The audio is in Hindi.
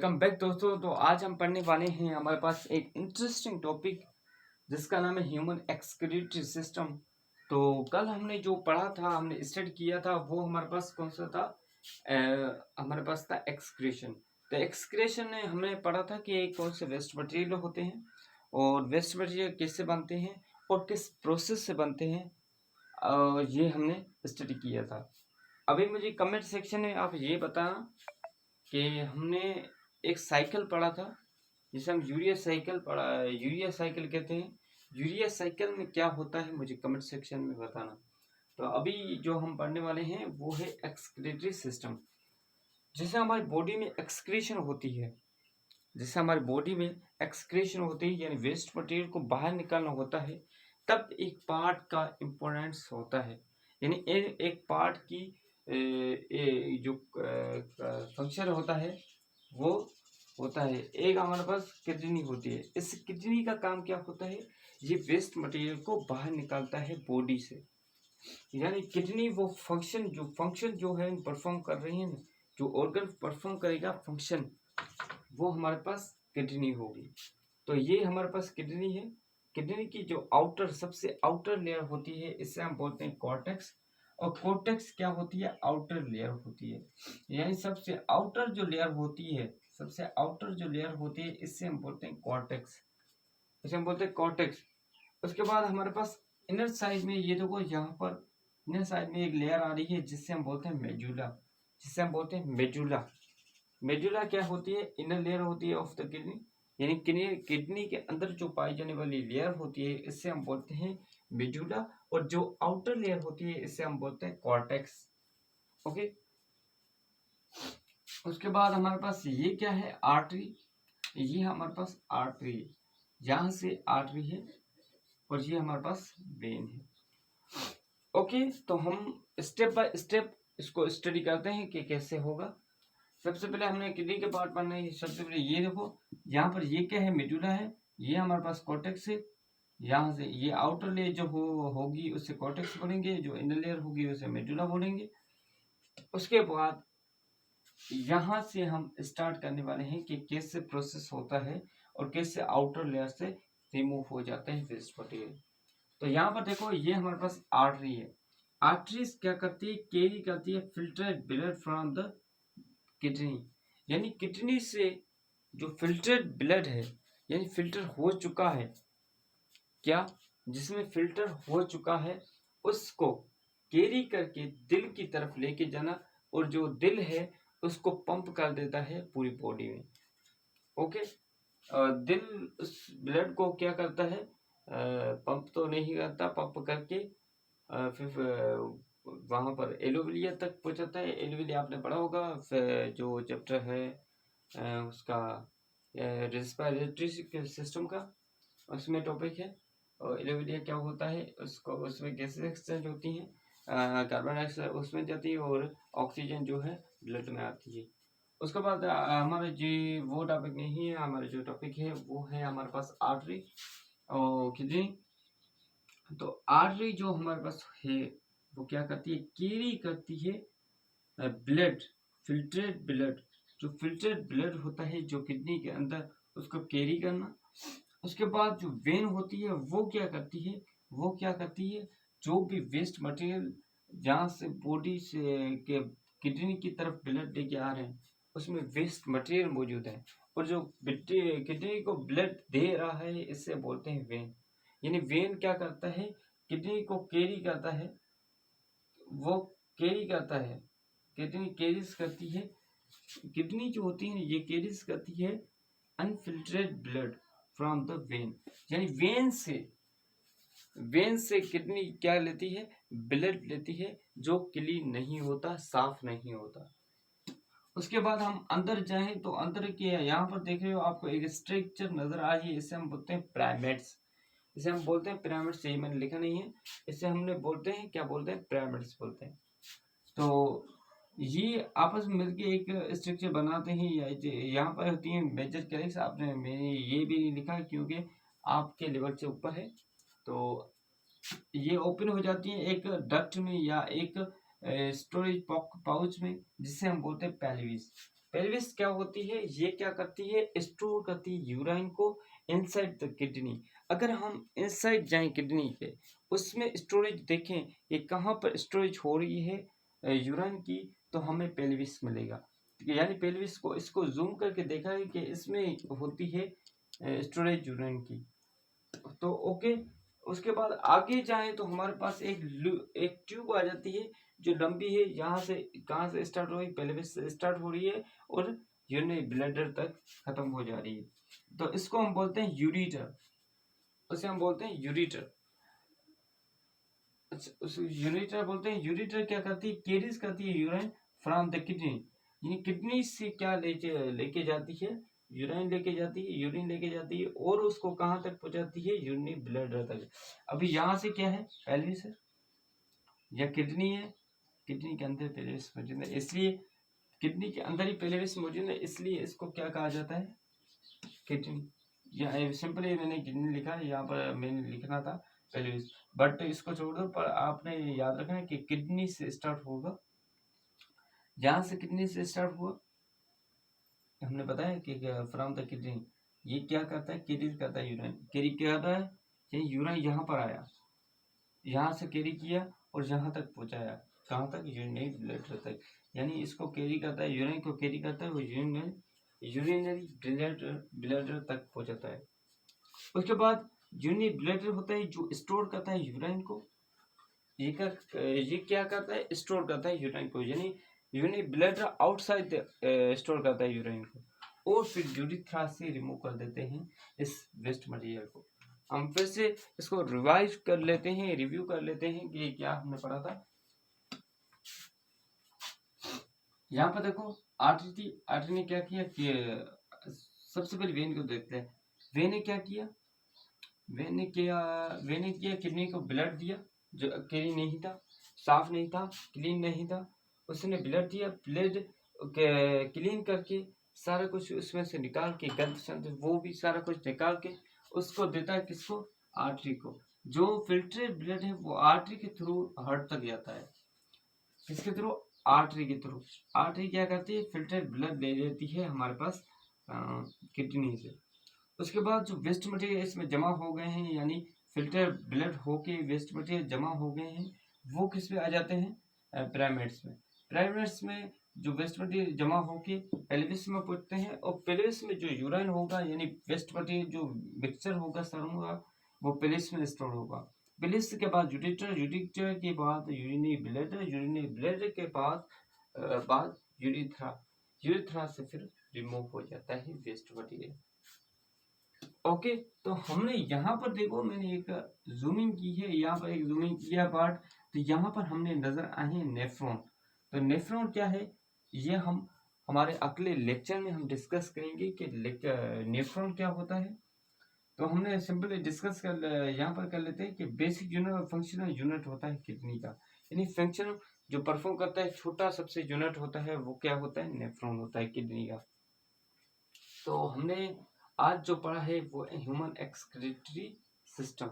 वेलकम बैक दोस्तों। तो आज हम पढ़ने वाले हैं, हमारे पास एक इंटरेस्टिंग टॉपिक जिसका नाम है ह्यूमन एक्सक्रीटरी सिस्टम। तो कल हमने जो पढ़ा था, हमने स्टडी किया था, वो हमारे पास कौन सा था? हमारे पास था एक्सक्रीशन। तो एक्सक्रीशन में हमने पढ़ा था कि कौन से वेस्ट मटेरियल होते हैं और वेस्ट मटेरियल किससे बनते हैं और किस प्रोसेस से बनते हैं, ये हमने स्टडी किया था। अभी मुझे कमेंट सेक्शन में आप ये बताना कि हमने एक साइकिल पढ़ा था जिसे हम यूरिया साइकिल कहते हैं। यूरिया साइकिल में क्या होता है मुझे कमेंट सेक्शन में बताना। तो अभी जो हम पढ़ने वाले हैं वो है एक्सक्रीटरी सिस्टम। जैसे हमारी बॉडी में एक्सक्रीशन होती है, यानी वेस्ट मटेरियल को बाहर निकालना होता है, तब एक पार्ट का इम्पोर्टेंस होता है। यानी एक पार्ट की जो फंक्शन होता है वो होता है। एक हमारे पास किडनी होती है। इस किडनी का काम क्या होता है? ये वेस्ट मटेरियल को बाहर निकालता है बॉडी से। यानी किडनी वो फंक्शन जो है परफॉर्म कर रही है ना, जो ऑर्गन परफॉर्म करेगा फंक्शन, वो हमारे पास किडनी होगी। तो ये हमारे पास किडनी है। किडनी की जो सबसे आउटर लेयर होती है, इससे हम बोलते हैं कॉर्टेक्स। और कॉर्टेक्स क्या होती है? आउटर लेयर होती है। यानी सबसे आउटर जो लेयर होती है, इससे हम बोलते हैं कॉर्टेक्स। उसके बाद हमारे पास इनर साइड में, ये देखो यहाँ पर इनर साइड में एक लेयर आ रही है जिससे हम बोलते हैं मेडुला। मेडुला क्या होती है? इनर लेयर होती है ऑफ द किडनी। यानी किडनी के अंदर जो पाई जाने वाली लेयर होती है, इससे हम बोलते हैं मेडुला। और जो आउटर लेयर होती है, इससे हम बोलते हैं कॉर्टेक्स। ओके। उसके बाद हमारे पास ये क्या है? आर्टरी। ये हमारे पास आर्टरी है, यहाँ से आर्टरी है और ये हमारे पास वेन है। ओके, तो हम स्टेप बाय स्टेप इसको स्टडी करते हैं कि कैसे होगा। सबसे पहले हमने किडनी के पार्ट पढ़ना है। सबसे पहले ये देखो, यहाँ पर ये क्या है? मेडुला है। ये हमारे पास कॉर्टेक्स है। यहाँ से ये आउटर लेयर जो होगी उसे कॉर्टेक्स बोलेंगे, जो इनर लेयर होगी उसे मेडुला बोलेंगे। उसके बाद यहाँ से हम स्टार्ट करने वाले हैं कि कैसे प्रोसेस होता है और कैसे आउटर लेयर से रिमूव हो जाते हैं वेस्ट मटेरियल। तो यहाँ पर देखो, ये हमारे पास आर्टरी है। आर्टरीज क्या करती है? कैरी करती है filtered blood from the kidney. यानी किडनी से जो फिल्टर्ड ब्लड है, यानी फिल्टर हो चुका है, क्या जिसमें फिल्टर हो चुका है, उसको कैरी करके दिल की तरफ लेके जाना। और जो दिल है उसको पंप कर देता है पूरी बॉडी में। ओके। दिल उस ब्लड को क्या करता है? पंप तो नहीं करता, पंप करके फिर वहाँ पर एलोविलिया तक पहुँचाता है। एलोविलिया आपने पढ़ा होगा, फिर जो चैप्टर है उसका रेस्पिरेटरी सिस्टम का, उसमें टॉपिक है। और एलोविलिया क्या होता है? उसमें गैसेस एक्सचेंज होती हैं, कार्बन डाइऑक्साइड उसमें जाती है और ऑक्सीजन जो है ब्लड में आती है। उसके बाद हमारे जी वो टॉपिक नहीं है। हमारे जो टॉपिक है वो है हमारे पास आर्टरी और किडनी। तो आर्टरी जो हमारे पास है वो क्या करती है? कैरी करती है ब्लड, फिल्टरेड ब्लड। जो फिल्टरेड ब्लड होता है जो किडनी के अंदर, उसको कैरी करना। उसके बाद जो वेन होती है वो क्या करती है? जो भी वेस्ट मटेरियल जहाँ से बॉडी से के किडनी की तरफ ब्लड लेके आ रहे हैं, उसमें वेस्ट मटेरियल मौजूद है और जो किडनी को ब्लड दे रहा है, इससे बोलते हैं वेन। यानी वेन क्या करता है? किडनी को कैरी करता है, वो कैरी करता है, किडनी कैरीज करती है। किडनी जो होती है ये कैरीज करती है अनफिल्टरेड ब्लड फ्रॉम द वेन। यानी वेन से किडनी क्या लेती है? ब्लड लेती है, जो क्लीन नहीं होता, साफ नहीं होता। उसके बाद हम अंदर जाएं तो अंदर के यहाँ पर देख रहे हो आपको एक स्ट्रक्चर नजर आ रही है, इसे हम बोलते हैं पिरामिड्स। ये मैंने लिखा नहीं है। इसे हमने बोलते हैं, क्या बोलते हैं? पिरामिड्स बोलते हैं। तो ये आपस में मिलके एक स्ट्रक्चर बनाते हैं। यहाँ पर होती है मेजर कैलिक्स। आपने मैंने ये भी नहीं लिखा क्योंकि आपके लेवल से ऊपर है। तो ये ओपन हो जाती है एक डक्ट में या एक स्टोरेज पाउच में, जिसे हम बोलते हैं पेल्विस। पेल्विस क्या होती है, ये क्या करती है, स्टोर करती है यूरिन को इनसाइड द किडनी। अगर हम इनसाइड जाएं किडनी के, उसमें स्टोरेज देखें कि कहाँ पर स्टोरेज हो रही है यूरिन की, तो हमें पेल्विस मिलेगा। यानी पेल्विस को इसको जूम करके देखा है कि इसमें होती है स्टोरेज यूरिन की। तो ओके, उसके बाद आगे जाएं तो हमारे पास एक ट्यूब आ जाती है जो लंबी है, यहाँ से कहाँ से स्टार्ट हो रही है, पेल्विस से स्टार्ट हो रही है और यूरिनरी ब्लैडर तक खत्म हो जा रही है। तो इसको हम बोलते हैं यूरिटर, उसे हम बोलते हैं यूरिटर। उस यूरिटर बोलते हैं। यूरिटर क्या करती है, कैरीज करती है यूरिन फ्रॉम द किडनी, यानी किडनी से क्या लेके जाती है, यूरिन लेके जाती है, यूरिन लेके जाती है और उसको कहाँ तक पहुंचाती है, यूरिनरी ब्लैडर तक। अभी यहाँ से क्या है, पेल्विस है या किडनी है, किडनी के अंदर पेल्विस मौजूद है, इसलिए किडनी के अंदर ही पेल्विस मौजूद है, इसलिए इसको क्या कहा जाता है, किडनी। या सिंपली मैंने किडनी लिखा है, यहाँ पर मैंने लिखना था पेल्विस, बट इसको छोड़ दो, पर आपने याद रखना है कि किडनी से स्टार्ट होगा। जहां से किडनी से स्टार्ट हुआ, हमने बताया कि फ्रॉम द किडनी, ये क्या करता है, कैरी करता है यूरिन। कैरी क्या करता है, ये यूरिन यहाँ पर आया, यहाँ से कैरी किया और यहाँ तक पहुंचाया, कहाँ तक, यूरिनरी ब्लैडर तक। यानी इसको कैरी करता है, यूरिन को कैरी करता है, वो यूरिनरी ब्लैडर तक पहुंचाता है। उसके बाद यूरिनरी ब्लैडर होता है जो स्टोर करता है यूरिन को। ये क्या करता है, स्टोर करता है यूरिन को, यानी यूरिनरी ब्लैडर आउटसाइड स्टोर करता है यूरिन को, और फिर यूरिथ्रा से रिमूव कर देते हैं इस वेस्ट मटेरियल को। हम फिर से इसको रिवाइज कर लेते हैं, रिव्यू कर लेते हैं कि क्या हमने पढ़ा था। यहाँ पर देखो आर्टरी थी, आर्टरी ने क्या किया कि सबसे पहले वेन को देखते हैं। वेन ने क्या किया, वेन ने किया किडनी को ब्लड दिया, जो क्लीन नहीं था, साफ नहीं था, क्लीन नहीं था, उसने ब्लड दिया। ब्लड क्लीन करके सारा कुछ उसमें से निकाल के, गंद संद वो भी सारा कुछ निकाल के उसको देता है किसको, आर्टरी को। जो फिल्टरेट ब्लड है वो आर्टरी के थ्रू हार्ट तक जाता है, किसके थ्रू, आर्टरी के थ्रू। आर्टरी क्या करती है, फिल्टरेट ब्लड ले लेती है हमारे पास किडनी से। उसके बाद जो वेस्ट मटेरियल इसमें जमा हो गए हैं, यानी फिल्टर ब्लड होके वेस्ट मटेरियल जमा हो गए हैं, वो किस में आ जाते हैं, पिरामिड्स में। पिरामिड्स में जो वेस्ट मटेरियल जमा होके पेल्विस में पहुंचते हैं, और पेल्विस में जो यूरिन होगा, यानी वेस्ट मटेरियल जो मिक्सचर होगा सारों का, वो पेल्विस में स्टोर होगा। पेल्विस के बाद यूरिटर, यूरिटर के बाद यूरिनरी ब्लैडर, यूरिनरी ब्लैडर के बाद यूरिथ्रा, यूरिथ्रा से फिर रिमूव हो जाता है वेस्ट मटेरियल। ओके, तो हमने यहाँ पर देखो, मैंने एक जूमिंग की है, यहाँ पर एक जूमिंग किया पार्ट, तो यहाँ पर हमने नजर आए हैं नेफ्रॉन। तो नेफ्रॉन क्या है, ये हम हमारे अगले लेक्चर में हम डिस्कस करेंगे कि नेफ्रॉन क्या होता है। तो हमने सिंपली डिस्कस कर यहाँ पर कर लेते हैं कि बेसिक यूनिट और फंक्शनल यूनिट होता है किडनी का, यानी फंक्शन जो परफॉर्म करता है, छोटा सबसे यूनिट होता है, वो क्या होता है, नेफ्रॉन होता है किडनी का। तो हमने आज जो पढ़ा है वो ह्यूमन एक्सक्रीटरी सिस्टम।